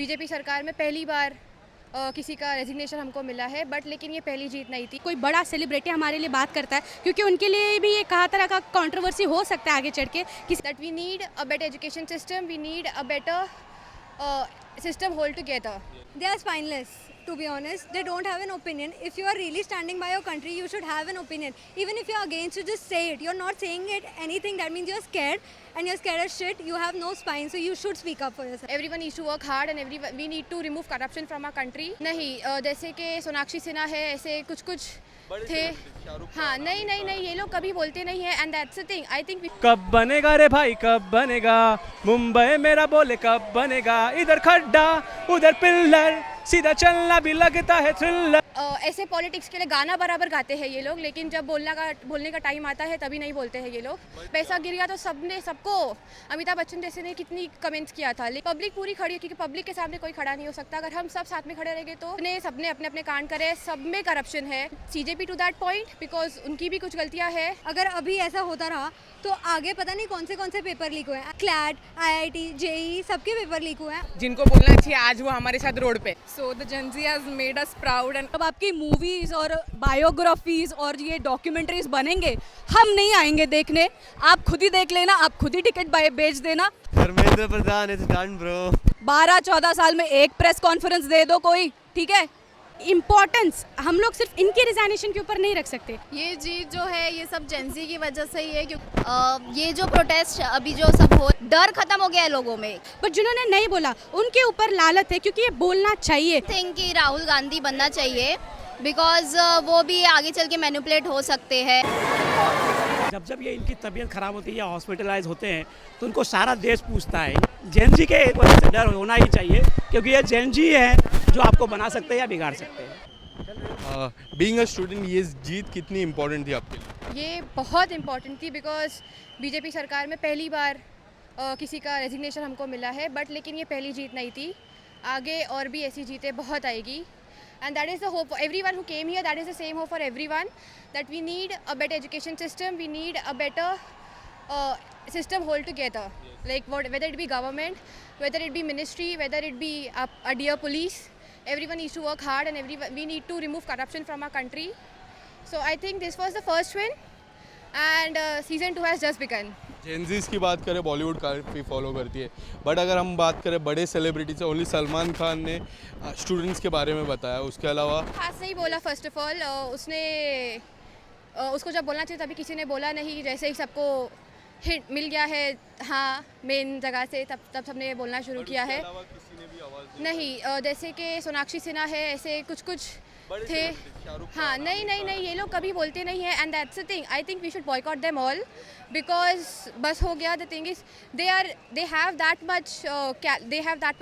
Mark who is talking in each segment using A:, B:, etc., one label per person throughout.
A: BJP सरकार में पहली बार किसी का रेजिग्नेशन हमको मिला है, बट लेकिन ये पहली जीत नहीं थी।
B: कोई बड़ा सेलिब्रिटी हमारे लिए बात करता है क्योंकि उनके लिए भी ये कहा तरह का कंट्रोवर्सी हो सकता है आगे चढ़ के कि
A: that we need a better education system, we need a better system altogether.
C: They are spineless, to be honest. They don't have an opinion. If you are really standing by your country, you should have an opinion. Even if you are against, you just say it. You're not saying it anything. That means you're scared, and you're scared as shit. You have no spine, so you should speak up for yourself.
A: Everyone needs to work hard, and we need to remove corruption from our country. नहीं जैसे कि सोनाक्षी सिन्हा है, ऐसे कुछ कुछ थे। हाँ, नहीं ये लोग कभी बोलते नहीं है, and that's the thing. I think
D: कब बनेगा रे भाई कब बनेगा, मुंबई मेरा बोले कब बनेगा, इधर खड्डा उधर पिल्लर, सीधा चलना भी लगता है थ्रिलर।
A: ऐसे पॉलिटिक्स के लिए गाना बराबर गाते हैं ये लोग, लेकिन जब बोलने का टाइम आता है तभी नहीं बोलते हैं ये लोग। पैसा गिर गया तो सबको, अमिताभ बच्चन जैसे ने कितनी कमेंट्स किया था, लेकिन पब्लिक पूरी खड़ी है क्योंकि पब्लिक के सामने कोई खड़ा नहीं हो सकता। अगर हम सब साथ में खड़े रहेंगे तो सबने अपने अपने कांड करे, सब में करप्शन है। CJP to that point, because उनकी भी कुछ गलतियाँ है।
C: अगर अभी ऐसा होता रहा तो आगे पता नहीं कौन से पेपर लीक हुए हैं। क्लैट, IIT, JEE सबके पेपर लीक हुए हैं।
E: जिनको बोलना चाहिए आज वो हमारे साथ रोड पे। So the Gen Z has made us proud and
B: अब आपकी मूवीज और बायोग्राफीज और ये डॉक्यूमेंट्रीज बनेंगे, हम नहीं आएंगे देखने, आप खुद ही देख लेना, आप खुद ही टिकट बेच देना।
F: Dharmendra Pradhan is done bro.
B: 12-14 साल में एक प्रेस कॉन्फ्रेंस दे दो कोई, ठीक है। इम्पोर्टेंस हम लोग सिर्फ इनके रिजाइनेशन के ऊपर नहीं रख सकते।
G: ये जीत जो है ये सब जेंजी की वजह से ही है, क्योंकि ये जो प्रोटेस्ट अभी जो सब हो, डर खत्म हो गया है लोगों में।
B: पर जिन्होंने नहीं बोला उनके ऊपर लालत है क्योंकि ये बोलना चाहिए।
G: थिंक कि राहुल गांधी बनना चाहिए, बिकॉज वो भी आगे चल के मैनिपुलेट हो सकते हैं।
D: जब ये इनकी तबीयत खराब होती है या हॉस्पिटलाइज होते हैं तो उनको सारा देश पूछता है। जेनजी के वजह से डर होना ही चाहिए क्योंकि ये जेनजी है जो आपको बना सकते हैं या बिगाड़ सकते हैं।
F: बीइंग अ स्टूडेंट, ये जीत कितनी इम्पोर्टेंट थी आपके लिए?
A: ये बहुत इम्पॉर्टेंट थी बिकॉज बीजेपी सरकार में पहली बार किसी का रेजिग्नेशन हमको मिला है, बट लेकिन ये पहली जीत नहीं थी। आगे और भी ऐसी जीतें बहुत आएगी, and that is the hope for everyone who came here. That is the same hope for everyone, that we need a better education system, we need a better system altogether. Like whether it be government, whether it be ministry, whether it be a dear police, everyone needs to work hard, and we need to remove corruption from our country. So I think this was the first win, and season 2 has just begun.
F: Gen Zs की बात करें, बॉलीवुड काफ़ी follow करती है, but अगर हम बात करें बड़े सेलिब्रिटी से, ओनली सलमान खान ने स्टूडेंट्स के बारे में बताया, उसके अलावा
A: खास नहीं बोला। फर्स्ट ऑफ ऑल उसको जब बोलना चाहिए तभी किसी ने बोला नहीं, जैसे ही सबको हिट मिल गया है हाँ मेन जगह से, तब सबने बोलना शुरू किया है। नहीं जैसे कि सोनाक्षी सिन्हा है, ऐसे कुछ कुछ थे। हाँ, नहीं ये लोग कभी बोलते नहीं है, and that's the thing. I think we should boycott them all, because बस हो गया। The thing is they have that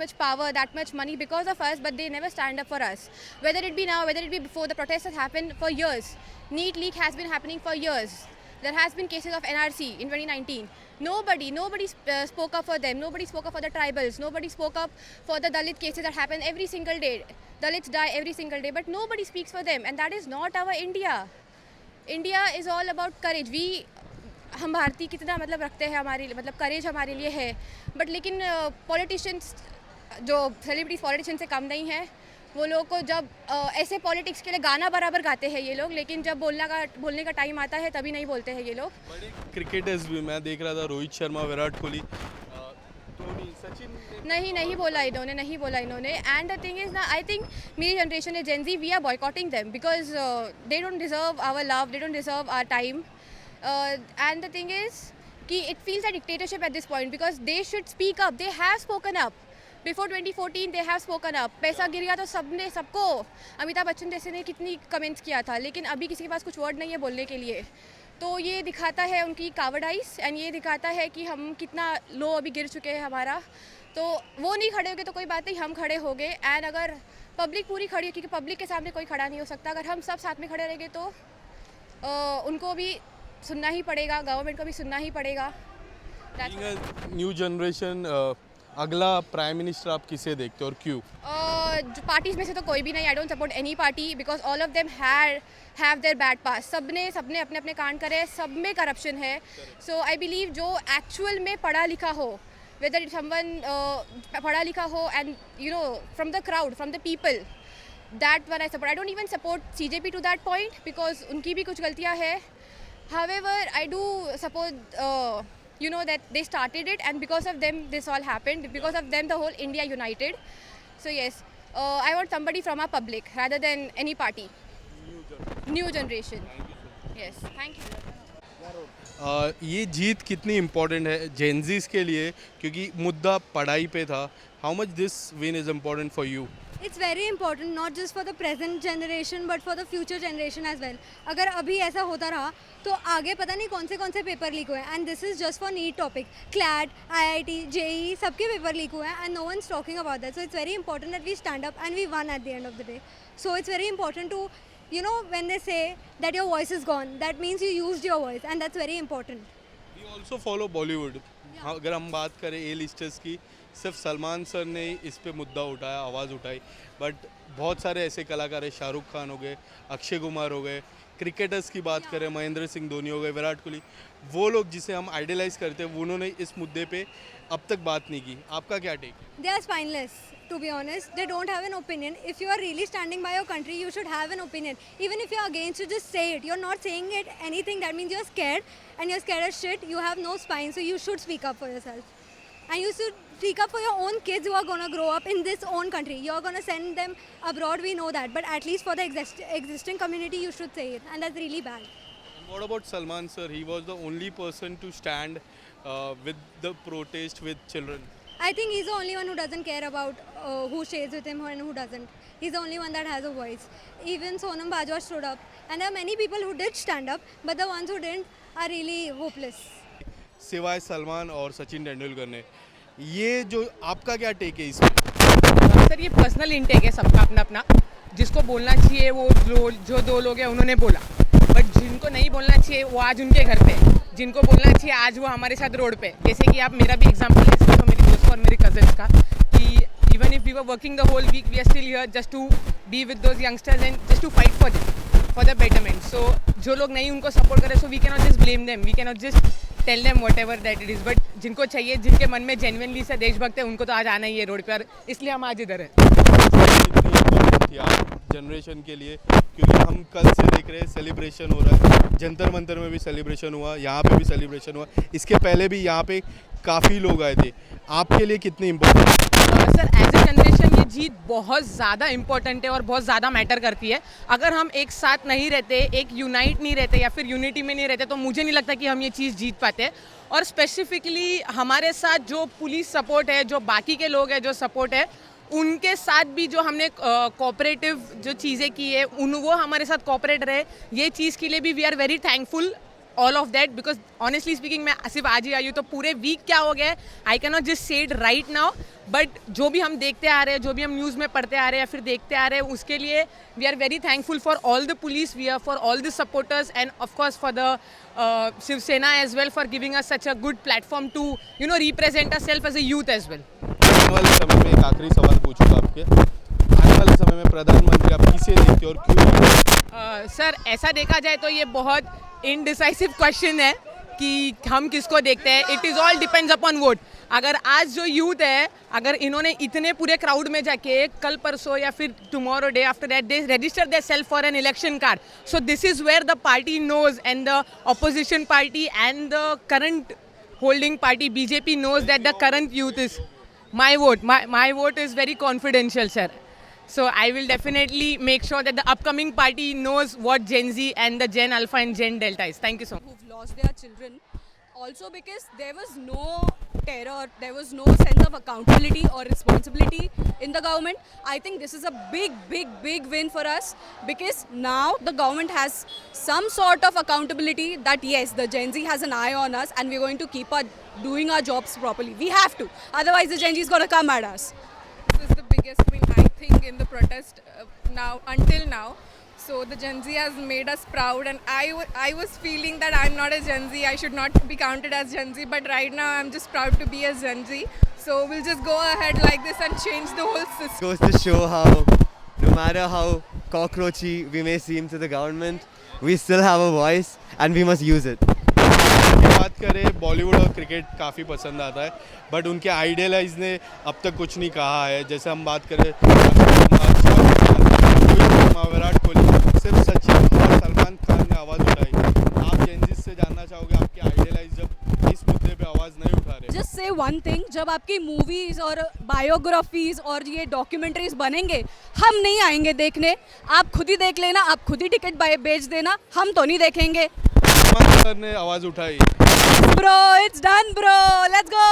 A: much power, that much money because of us, but they never stand up for us. Whether it be now, whether it be before, the protests have happened for years. NEET leak has been happening for years. There has been cases of NRC in 2019. Nobody spoke up for them. Nobody spoke up for the tribals. Nobody spoke up for the Dalit cases that happen every single day. Dalits die every single day, but nobody speaks for them, and that is not our India. India is all about courage. हम भारतीय कितना मतलब रखते हैं, हमारे मतलब करेज हमारे लिए है, बट लेकिन पॉलिटिशियंस जो सेलिब्रिटीज पॉलिटिशियन से कम नहीं है। वो लोग को जब ऐसे पॉलिटिक्स के लिए गाना बराबर गाते हैं ये लोग, लेकिन जब बोलने का टाइम आता है तभी नहीं बोलते हैं ये लोग।
F: बड़े क्रिकेटर्स भी, मैं देख रहा था रोहित शर्मा, विराट कोहली, धोनी, सचिन
A: नहीं बोला इन्होंने। एंड द थिंग इज ना, आई थिंक मेरी जनरेशन है Gen Z, we are boycotting them because they don't deserve our love, they don't deserve our time, and the thing is कि it feels a dictatorship at this point because they should speak up, they have spoken up. Before 2014 they have spoken up. पैसा गिर गया तो सबको, अमिताभ बच्चन जैसे ने कितनी comments किया था, लेकिन अभी किसी के पास कुछ वर्ड नहीं है बोलने के लिए। तो ये दिखाता है उनकी कावर्डाइज, एंड ये दिखाता है कि हम कितना लो अभी गिर चुके हैं हमारा। तो वो नहीं खड़े हो गए तो कोई बात नहीं, हम खड़े हो गए, एंड अगर पब्लिक पूरी खड़ी है, क्योंकि पब्लिक के सामने कोई खड़ा नहीं हो सकता। अगर हम सब साथ में खड़े रहेंगे तो उनको भी सुनना ही पड़ेगा, गवर्नमेंट को भी सुनना ही पड़ेगा।
F: न्यू जनरेशन, अगला प्राइम मिनिस्टर आप किसे देखते हो और क्यों?
A: जो पार्टीज में से तो कोई भी नहीं। I don't support any party because all of them have their bad past. सबने अपने अपने कांड करे, सब में करप्शन है। सो आई बिलीव जो एक्चुअल में पढ़ा लिखा हो, whether it's someone पढ़ा लिखा हो and from the crowd, from the people, that one I support. I don't even support CJP to that point because उनकी भी कुछ गलतियाँ है. However, I do support that they started it, and because of them this all happened. Because of them the whole India united. So yes, I want somebody from our public rather than any party. New generation. Yes, thank you.
F: ये जीत कितनी important है Gen Zs के लिए क्योंकि मुद्दा पढ़ाई पे था. How much this win is important for you?
C: It's very important not just for the present generation but for the future generation as well. अगर अभी ऐसा होता रहा तो आगे पता नहीं कौन से पेपर लीक हुए हैं. And this is just for NEET topic. CLAT, IIT, JEE सबके पेपर लीक हुए हैं and no one's talking about that. So it's very important that we stand up and we won at the end of the day. So it's very important to, when they say that your voice is gone, that means you used your voice and that's very important.
F: We also follow Bollywood. अगर हम बात करें A listers की, सिर्फ Salman sir ने इस पे मुद्दा उठाया, आवाज़ उठाई, बट बहुत सारे ऐसे कलाकार हैं, शाहरुख खान हो गए, अक्षय कुमार हो गए, क्रिकेटर्स की बात करें, महेंद्र सिंह धोनी हो गए, विराट कोहली, वो लोग जिसे हम आइडियलाइज करते हैं उन्होंने इस मुद्दे पे अब तक बात नहीं की. आपका क्या टेक है?
C: They are spineless, to be honest. They don't have an opinion. If you are really standing by your country, you should have an opinion. Even if you're against, you just say it. You're not saying it anything. That means you're scared, and you're scared as shit. You have no spine, so you should speak up for yourself. And you should speak up for your own kids who are going to grow up in this own country. You're going to send them abroad, we know that. But at least for the existing community, you should say it. And that's really bad.
F: And what about Salman sir? He was the only person to stand with the protest with children.
C: I think he's the only one who doesn't care about who shares with him and who doesn't. He's the only one that has a voice. Even Sonam Bajwa stood up. And there are many people who did stand up, but the ones who didn't are really hopeless.
F: सिवाय सलमान और सचिन तेंदुलकर ने, ये जो आपका क्या take है इसमें?
E: Sir ये पर्सनल इंटेक है सबका अपना अपना. जिसको बोलना चाहिए वो जो दो लोग हैं उन्होंने बोला, बट जिनको नहीं बोलना चाहिए वो आज उनके घर पे, जिनको बोलना चाहिए आज वो हमारे साथ रोड पे. जैसे कि आप मेरा भी एग्जांपल ले सकते हो, मेरी दोस्त और मेरे कजन्स का, कि even if we were working the whole week we are still here just to be with those youngsters and just to fight for the betterment. So जो लोग नहीं उनको सपोर्ट करें, so we can not just blame them, we can not just tell them whatever that it is. But जिनको चाहिए, जिनके मन में जेन्युइनली से देशभक्त है, उनको तो आज आना ही है रोड पर, इसलिए हम आज इधर हैं.
F: जनरेशन के लिए क्योंकि हम कल से देख रहे हैं सेलिब्रेशन हो रहा है, जंतर मंतर में भी सेलिब्रेशन हुआ, यहाँ पे भी सेलिब्रेशन हुआ, इसके पहले भी यहाँ पे काफ़ी लोग आए थे. आपके लिए कितनी इम्पोर्टेंट है?
E: सर एज ए जनरेशन ये जीत बहुत ज़्यादा इम्पोर्टेंट है और बहुत ज़्यादा मैटर करती है. अगर हम एक साथ नहीं रहते, एक यूनाइट नहीं रहते या फिर यूनिटी में नहीं रहते, तो मुझे नहीं लगता कि हम ये चीज़ जीत पाते. और स्पेसिफिकली हमारे साथ जो पुलिस सपोर्ट है, जो बाकी के लोग हैं जो सपोर्ट है, उनके साथ भी जो हमने कोऑपरेटिव जो चीज़ें की है वो हमारे साथ कोऑपरेट रहे. ये चीज़ के लिए भी we are very thankful all of that, because honestly speaking मैं सिर्फ आज ही आई हूँ, तो पूरे वीक क्या हो गया है I can not just say it right now. But जो भी हम देखते आ रहे हैं, जो भी हम न्यूज़ में पढ़ते आ रहे हैं या फिर देखते आ रहे हैं, उसके लिए we are very thankful for all the police, we are for all the supporters and of course for the Shiv Sena as well for giving us such a good platform to represent us self as a youth as well.
F: आने वाले समय में एक आखिरी सवाल पूछूंगा आपके, आने वाले समय में प्रधानमंत्री आप किसे देखते और क्यों?
E: सर ऐसा देखा जाए तो ये बहुत इनडिसाइसिव क्वेश्चन है कि हम किसको देखते हैं. It is all depends upon vote. अगर आज जो यूथ है, अगर इन्होंने इतने पूरे क्राउड में जाके कल परसों या फिर tomorrow day after that they register their self for an election card, so this is where the party knows and the opposition party and the current holding party BJP knows that the current youth is my vote is very confidential, sir. So I will definitely make sure that the upcoming party knows what Gen Z and the Gen Alpha and Gen Delta is. Thank you so much.
B: Who've lost their children, also because there was no terror, there was no sense of accountability or responsibility in the government. I think this is a big win for us, because now the government has some sort of accountability that yes, the Gen Z has an eye on us and we're going to keep doing our jobs properly. We have to, otherwise the Gen Z is going to come at us.
E: This is the biggest win I think in the protest now until now. So the Gen Z has made us proud, and I was feeling that I'm not a Gen Z, I should not be counted as Gen Z, but right now I'm just proud to be a Gen Z. So we'll just go ahead like this and change the whole system.
H: Goes to show how no matter how cockroachy we may seem to the government, we still have a voice and we must use it.
F: बात करें बॉलीवुड और cricket काफ़ी पसंद आता है, but उनके idealise ने अब तक कुछ नहीं कहा है। जैसे हम बात करें विराट कोहली, सिर्फ सचिन और सलमान खान ने आवाज़ उठाई। आप जेनजिस से जानना चाहोगे आपके आइडियलाइज जब इस मुद्दे पे आवाज़ नहीं उठा रहे?
B: जस्ट से वन थिंग, जब आपकी मूवीज और बायोग्राफीज और ये डॉक्यूमेंट्रीज बनेंगे, हम नहीं आएंगे देखने, आप खुद ही देख लेना, आप खुद ही टिकट बेच देना, हम तो नहीं देखेंगे।
F: सलमान सर ने आवाज़ उठाई।
B: Bro it's done bro, let's go.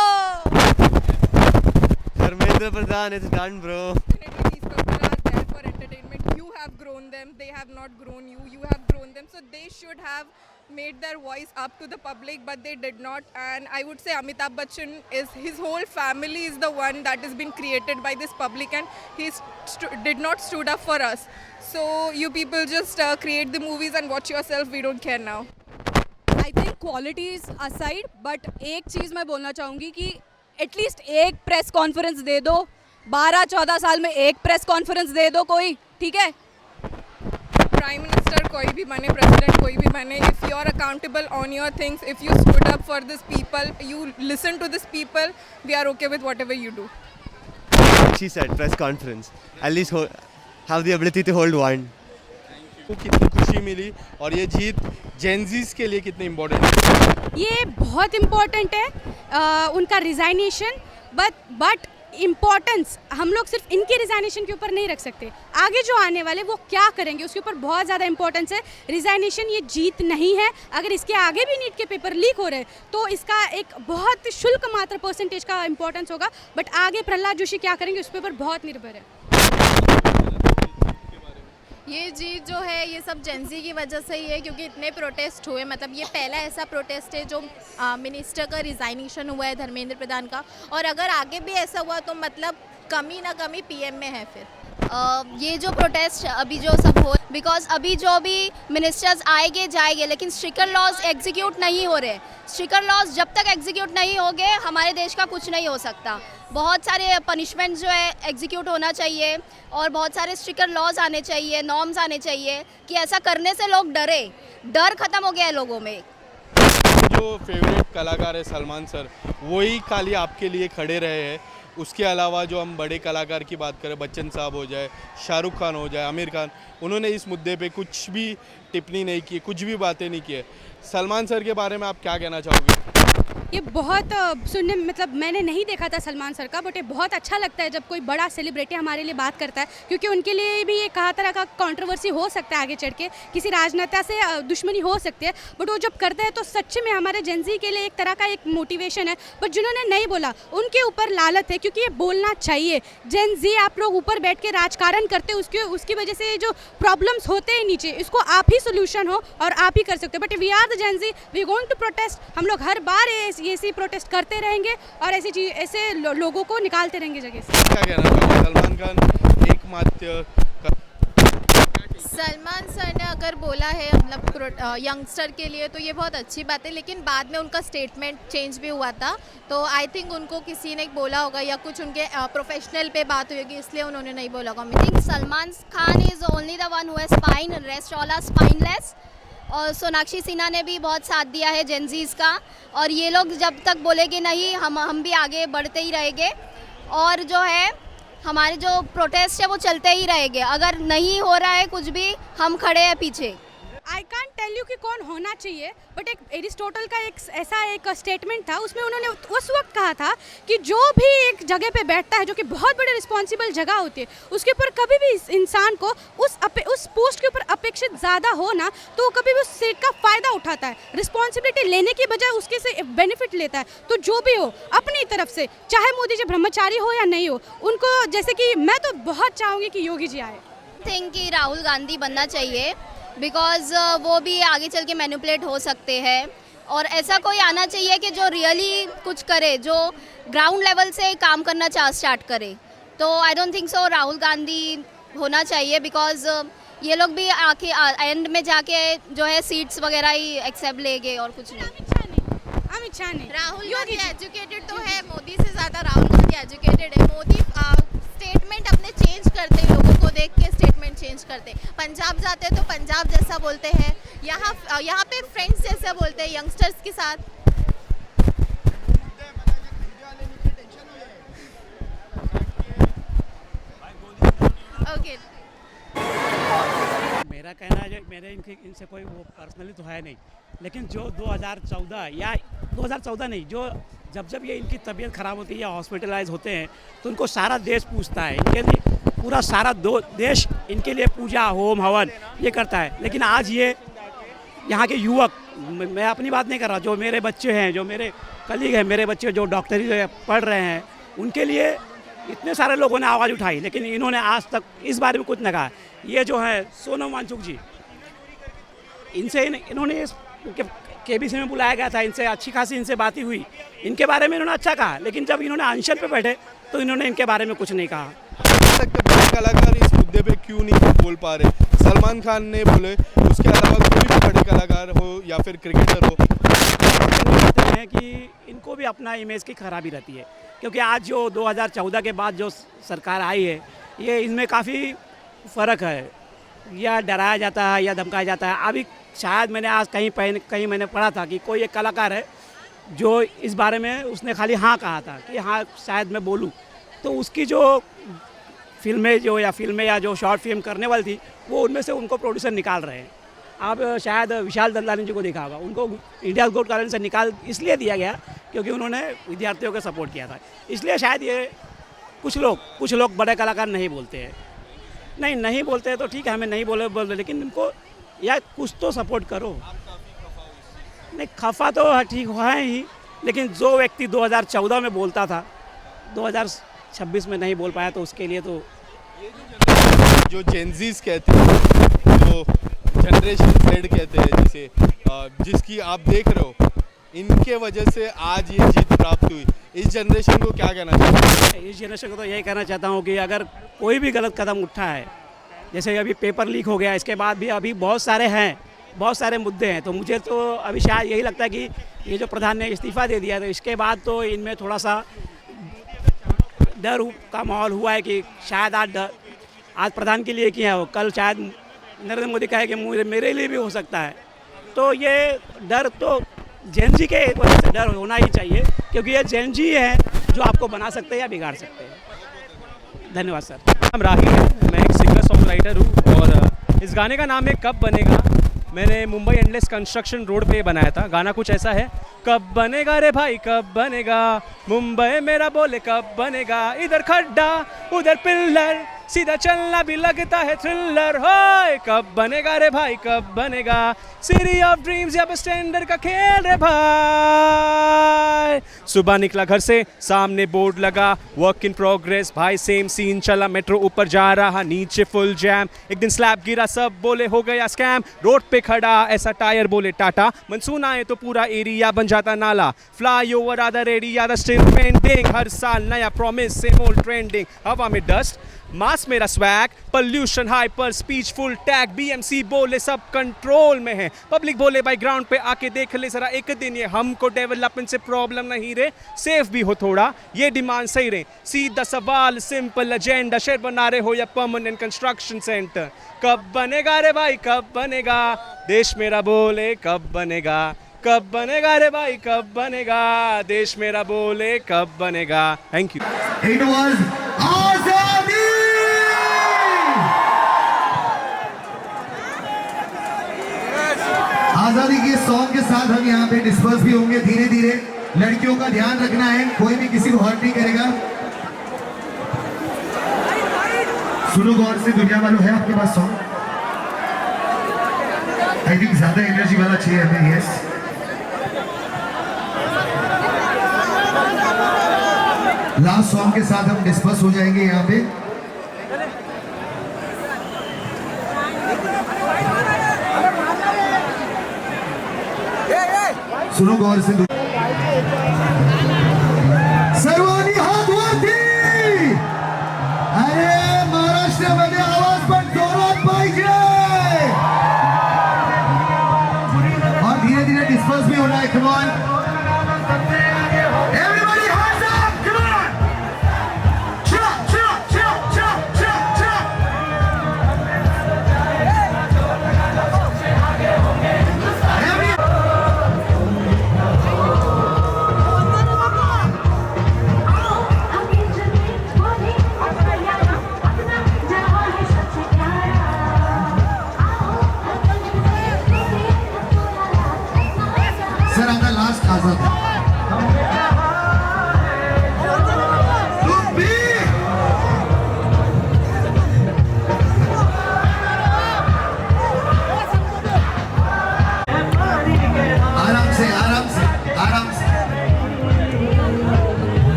H: Dharmendra Pradhan, it's done, bro.
I: Definitely these people are there for entertainment. You have grown them, they have not grown you, you have grown them, so they should have made their voice up to the public, but they did not. And I would say Amitabh Bachchan is, his whole family is the one that has been created by this public, and he did not stood up for us. So you people just create the movies and watch yourself, we don't care now.
B: I think qualities aside, but एक चीज़ मैं बोलना चाहूँगी कि at least एक press conference दे दो, 12-14 साल में एक प्रेस कॉन्फ्रेंस दे दो कोई, ठीक है?
I: Prime Minister कोई भी बने, President कोई भी बने, if you are accountable on your things, if you stood up for this people, you listen to this people, we are okay with whatever you do.
H: She said press conference. At least have the ability to hold one.
F: को कितनी खुशी मिली और ये जीत जेनजीस के लिए कितनी important है?
J: ये बहुत इम्पोर्टेंट है उनका रिज़ाइनेशन, बट इम्पोर्टेंस हम लोग सिर्फ इनके रिज़ाइनेशन के ऊपर नहीं रख सकते, आगे जो आने वाले वो क्या करेंगे उसके ऊपर बहुत ज़्यादा इम्पोर्टेंस है। रिज़ाइनेशन ये जीत नहीं है, अगर इसके आगे भी नीट के पेपर लीक हो रहे तो इसका एक बहुत शुल्क मात्र परसेंटेज का इम्पोर्टेंस होगा, बट आगे प्रहलाद जोशी क्या करेंगे उस पर ऊपर बहुत निर्भर है।
G: ये जीत जो है ये सब जेंजी की वजह से ही है, क्योंकि इतने प्रोटेस्ट हुए, मतलब ये पहला ऐसा प्रोटेस्ट है जो मिनिस्टर का रिज़ाइनेशन हुआ है धर्मेंद्र प्रधान का, और अगर आगे भी ऐसा हुआ तो मतलब कमी ना कमी पीएम में है। फिर ये जो प्रोटेस्ट अभी जो सब हो, बिकॉज अभी जो भी मिनिस्टर्स आएंगे जाएंगे, लेकिन स्ट्रिक्टर लॉज एग्जीक्यूट नहीं हो रहे। स्ट्रिक्टर लॉज जब तक एग्जीक्यूट नहीं होंगे हमारे देश का कुछ नहीं हो सकता। बहुत सारे पनिशमेंट जो है एग्जीक्यूट होना चाहिए, और बहुत सारे स्ट्रिक्टर लॉज आने चाहिए, नॉर्म्स आने चाहिए कि ऐसा करने से लोग डरे, डर खत्म हो गया है लोगों में।
F: जो फेवरेट कलाकार है सलमान सर, वही खाली आपके लिए खड़े रहे हैं। उसके अलावा जो हम बड़े कलाकार की बात करें, बच्चन साहब हो जाए, शाहरुख खान हो जाए, आमिर खान, उन्होंने इस मुद्दे पे कुछ भी टिप्पणी नहीं की, कुछ भी बातें नहीं की है। सलमान सर के बारे में आप क्या कहना चाहोगे?
J: ये बहुत सुनने मतलब मैंने नहीं देखा था सलमान सर का, बट ये बहुत अच्छा लगता है जब कोई बड़ा सेलिब्रिटी हमारे लिए बात करता है, क्योंकि उनके लिए भी ये कहा तरह का कंट्रोवर्सी हो सकता है, आगे चढ़ के किसी राजनेता से दुश्मनी हो सकती है, बट वो जब करते हैं तो सच में हमारे जेनजी के लिए एक तरह का एक मोटिवेशन है। बट जिन्होंने नहीं बोला उनके ऊपर लालत है, क्योंकि ये बोलना चाहिए। जेनजी आप लोग ऊपर बैठ के राजकारण करते हो, उसकी वजह से जो प्रॉब्लम्स होते हैं नीचे, इसको आप ही सोल्यूशन हो और आप ही कर सकते हो। But we are the Gen Z, we going to protest. हम लोग हर बार ऐसी प्रोटेस्ट करते रहेंगे और ऐसे लोगों को निकालते रहेंगे जगह से।
F: क्या कहना चाहोगे? सलमान खान एकमात्र
G: सलमान सर ने अगर बोला है मतलब यंगस्टर के लिए तो ये बहुत अच्छी बात है, लेकिन बाद में उनका स्टेटमेंट चेंज भी हुआ था, तो आई थिंक उनको किसी ने बोला होगा या कुछ उनके प्रोफेशनल पे बात हुई होगी, इसलिए उन्होंने नहीं बोला होगा। I think Salman Khan is only the one who has spine, rest all are spineless. और सोनाक्षी सिन्हा ने भी बहुत साथ दिया है जेनजीज़ का, और ये लोग जब तक बोलेंगे नहीं हम भी आगे बढ़ते ही रहेंगे, और जो है हमारे जो प्रोटेस्ट है वो चलते ही रहेंगे। अगर नहीं हो रहा है कुछ भी, हम खड़े हैं पीछे।
J: आई कांट टेल यू कि कौन होना चाहिए, बट एक एरिस्टोटल का एक स्टेटमेंट था, उसमें उन्होंने उस वक्त कहा था कि जो भी एक जगह पे बैठता है जो कि बहुत बड़ी रिस्पॉन्सिबल जगह होती है, उसके ऊपर कभी भी इस इंसान को उस पोस्ट के ऊपर अपेक्षित ज़्यादा हो ना, तो वो कभी भी उस सीट का फ़ायदा उठाता है, रिस्पॉन्सिबिलिटी लेने की बजाय उसके से बेनिफिट लेता है। तो जो भी हो अपनी तरफ से, चाहे मोदी जी ब्रह्मचारी हो या नहीं हो, उनको जैसे कि मैं तो बहुत चाहूँगी कि योगी जी आए।
G: थिंक कि राहुल गांधी बनना चाहिए, बिकॉज वो भी आगे चल के मैनिपुलेट हो सकते हैं, और ऐसा कोई आना चाहिए कि जो रियली कुछ करे, जो ग्राउंड लेवल से काम करना स्टार्ट करे। तो I don't think so Rahul Gandhi होना चाहिए, बिकॉज ये लोग भी आखिर एंड में जाके जो है सीट्स वगैरह ही एक्सेप्ट लेंगे और कुछ नहीं।
J: अमित शाह ने
G: राहुल गांधी एजुकेटेड तो है, मोदी से ज़्यादा राहुल गांधी एजुकेटेड है। मोदी स्टेटमेंट अपने चेंज करते हैं, लोगों को देख के स्टेटमेंट चेंज करते हैं। पंजाब जाते हैं तो पंजाब जैसा बोलते हैं, यहाँ पे फ्रेंड्स जैसा बोलते हैं यंगस्टर्स के साथ।
D: मेरे इनसे कोई वो पर्सनली तो है नहीं, लेकिन जो 2014 या 2014 नहीं, जो जब ये इनकी तबीयत ख़राब होती है या हॉस्पिटलाइज होते हैं तो उनको सारा देश पूछता है, इनके लिए पूरा सारा देश इनके लिए पूजा होम हवन ये करता है। लेकिन आज ये यहाँ के युवक, मैं अपनी बात नहीं कर रहा, जो मेरे बच्चे हैं, जो मेरे कलीग हैं, मेरे बच्चे जो डॉक्टरी पढ़ रहे हैं, उनके लिए इतने सारे लोगों ने आवाज़ उठाई, लेकिन इन्होंने आज तक इस बारे में कुछ नहीं कहा। ये जो है सोनम वांगचुक जी, इनसे इन्होंने केबीसी में बुलाया गया था, इनसे अच्छी खासी इनसे बातें हुई, इनके बारे में इन्होंने अच्छा कहा, लेकिन जब इन्होंने अनशन पे बैठे तो इन्होंने इनके बारे में कुछ नहीं कहा।
F: बड़े कलाकार इस मुद्दे पे क्यों नहीं बोल पा रहे? सलमान खान ने बोले, उसके अलावा कोई भी बड़े कलाकार हो या फिर क्रिकेटर हो,
D: कहते हैं कि इनको भी अपना इमेज की खराबी रहती है, क्योंकि आज जो 2014 के बाद जो सरकार आई है, ये इसमें काफ़ी फ़र्क है, या डराया जाता है या धमकाया जाता है। अभी शायद मैंने आज कहीं मैंने पढ़ा था कि कोई एक कलाकार है जो इस बारे में उसने खाली हाँ कहा था कि हाँ शायद मैं बोलूँ, तो उसकी जो फिल्में या जो शॉर्ट फिल्म करने वाली थी, वो उनमें से उनको प्रोड्यूसर निकाल रहे हैं। आप शायद विशाल ददलानी जी को देखा होगा, उनको इंडिया गोट टैलेंट से निकाल इसलिए दिया गया क्योंकि उन्होंने विद्यार्थियों का सपोर्ट किया था, इसलिए शायद ये कुछ लोग बड़े कलाकार नहीं बोलते हैं। नहीं बोलते हैं तो ठीक है, हमें नहीं बोले, लेकिन इनको या कुछ तो सपोर्ट करो। नहीं, खफा तो ठीक है ही, लेकिन जो व्यक्ति 2014 में बोलता था 2026 में नहीं बोल पाया, तो उसके लिए तो
F: जो जेनजीज कहते हैं, जो जनरेशन Z कहते हैं, जिसकी आप देख रहे हो, इनके वजह से आज ये जीत प्राप्त हुई। इस जनरेशन को क्या कहना चाहते हैं?
D: इस जनरेशन को तो यही कहना चाहता हूँ कि अगर कोई भी गलत कदम उठा है, जैसे अभी पेपर लीक हो गया, इसके बाद भी अभी बहुत सारे मुद्दे हैं, तो मुझे तो अभी शायद यही लगता है कि ये जो प्रधान ने इस्तीफ़ा दे दिया, तो इसके बाद तो इनमें थोड़ा सा डर का माहौल हुआ है कि शायद आज प्रधान के लिए किया हो, कल शायद नरेंद्र मोदी कहे कि मेरे लिए भी हो सकता है। तो ये डर तो जेनजी के वजह से डर होना ही चाहिए, क्योंकि ये जेनजी है जो आपको बना सकते हैं या बिगाड़ सकते हैं। धन्यवाद सर।
K: नाम राही है, मैं एक सिंगर सॉन्ग राइटर हूँ और इस गाने का नाम है कब बनेगा। मैंने मुंबई एंडलेस कंस्ट्रक्शन रोड पे बनाया था। गाना कुछ ऐसा है, कब बनेगा रे भाई कब बनेगा, मुंबई मेरा बोले कब बनेगा, इधर खड्डा उधर पिल्लर, सीधा चलना भी लगता है थ्रिलर, होए कब बनेगा रे भाई कब बनेगा, सिटी ऑफ ड्रीम्स या बस टेंडर का खेल रे भाई। सुबह निकला घर से, सामने बोर्ड लगा वर्क इन प्रोग्रेस, भाई सेम सीन चला, मेट्रो ऊपर जा रहा नीचे फुल जैम, एक दिन स्लैब गिरा सब बोले हो गया स्कैम, रोड पे खड़ा ऐसा टायर बोले टाटा, मनसून आए तो पूरा एरिया बन जाता नाला, flyover other area still pending, हर साल नया प्रॉमिस सेम ओल्ड ट्रेंडिंग, हवा में डस्ट मास मेरा swag, pollution hyper speech full tag, BMC बोले सब कंट्रोल में है, पब्लिक बोले भाई ग्राउंड पे आके देख ले जरा एक दिन, ये हमको डेवलपमेंट से प्रॉब्लम नहीं रे, सेफ भी हो थोड़ा ये डिमांड सही रहे, सीधा सवाल सिंपल एजेंडा, शहर बना रहे हो या परमानेंट कंस्ट्रक्शन सेंटर, कब बनेगा रे भाई कब बनेगा, देश मेरा बोले कब बनेगा, कब बनेगा रे भाई कब बनेगा, देश मेरा बोले कब बनेगा। Thank you.
L: It was आजादी। आजादी के सॉन्ग के साथ हम यहाँ पे डिस्पर्स भी होंगे धीरे धीरे। लड़कियों का ध्यान रखना है, कोई भी किसी को हर्ट नहीं करेगा। सुनो गौर से, दुनिया वालों है आपके पास सॉन्ग? आई थिंक ज्यादा एनर्जी वाला चाहिए हमें। यस, लास्ट सॉन्ग के साथ हम डिस्पर्स हो जाएंगे यहाँ पे। सुनो गौर से, सर्वांनी हात वरती। अरे महाराष्ट्रामध्ये आवाज पण जोरात पाहिजे और धीरे धीरे डिस्पर्स भी होना है। Come on everybody, hands up, come on, chop chop chop chop chop chop।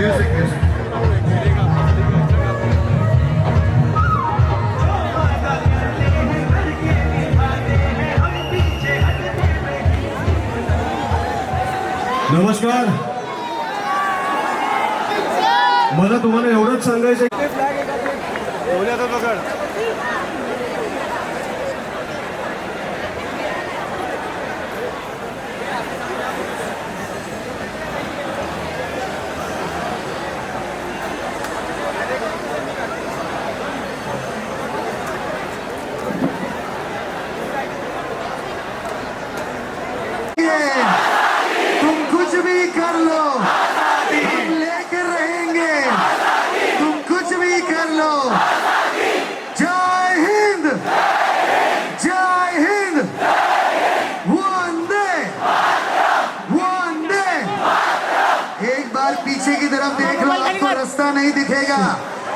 L: Music music नमस्कार. मला तुम्हाला एवढंच सांगायचं तुम कुछ भी कर लो, हम लेकर रहेंगे. तुम कुछ भी कर लो. जय हिंद, जय हिंद. वंदे वंदे. एक बार पीछे की तरफ देख लो, आपको रास्ता नहीं दिखेगा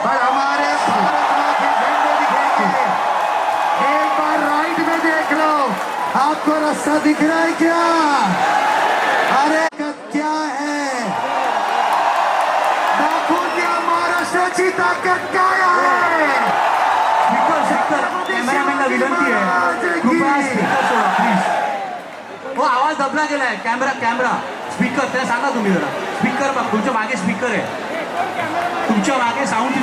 L: पर हमारे भारत माँ के झंडे दिखेंगे. एक बार राइट में देख लो, आपको रास्ता दिख रहा है क्या? अरे क्या है? दाखवून द्या महाराष्ट्राची ताकद काय आहे.
M: कॅमेरामॅनला विनंती आहे, कृपया स्पीकर सोडा प्लीज. हो, आवाज दबला गेलाय. कॅमेरा स्पीकर त्याला सांगा तुम्ही जरा. स्पीकर बघ, तुमच्या मागे स्पीकर आहे, तुमच्या मागे साऊंड.